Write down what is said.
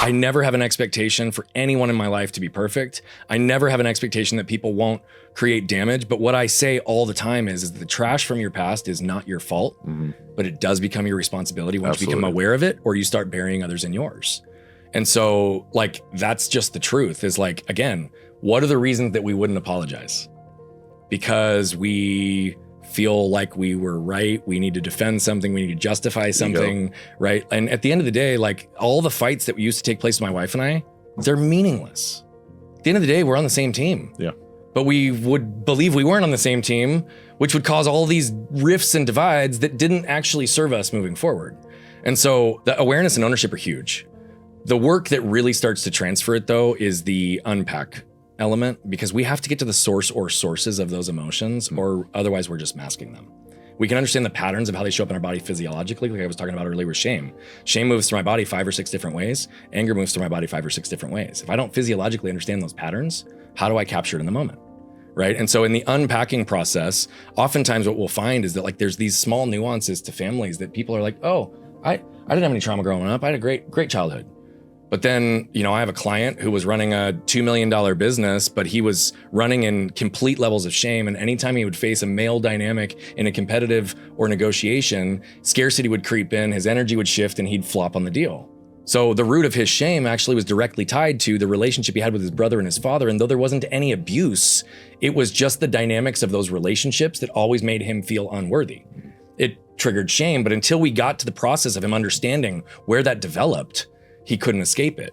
I never have an expectation for anyone in my life to be perfect. I never have an expectation that people won't create damage. But what I say all the time is the trash from your past is not your fault, but it does become your responsibility once you become aware of it, or you start burying others in yours. And so like, that's just the truth is like, again, what are the reasons that we wouldn't apologize? Because we feel like we were right. We need to defend something. We need to justify something, right? And at the end of the day, like all the fights that used to take place with my wife and I, they're meaningless. At the end of the day, we're on the same team. Yeah. But we would believe we weren't on the same team, which would cause all these rifts and divides that didn't actually serve us moving forward. And so the awareness and ownership are huge. The work that really starts to transfer it though is the unpack element, because we have to get to the source or sources of those emotions, or otherwise we're just masking them. We can understand the patterns of how they show up in our body physiologically, like I was talking about earlier with shame. Shame moves through my body 5 or 6 different ways. Anger moves through my body 5 or 6 different ways. If I don't physiologically understand those patterns, how do I capture it in the moment? Right? And so in the unpacking process, oftentimes what we'll find is that like there's these small nuances to families that people are like, oh, I didn't have any trauma growing up. I had a great childhood. But then, you know, I have a client who was running a $2 million business, but he was running in complete levels of shame. And anytime he would face a male dynamic in a competitive or negotiation, scarcity would creep in, his energy would shift, and he'd flop on the deal. So the root of his shame actually was directly tied to the relationship he had with his brother and his father. And though there wasn't any abuse, it was just the dynamics of those relationships that always made him feel unworthy. It triggered shame, but until we got to the process of him understanding where that developed, he couldn't escape it.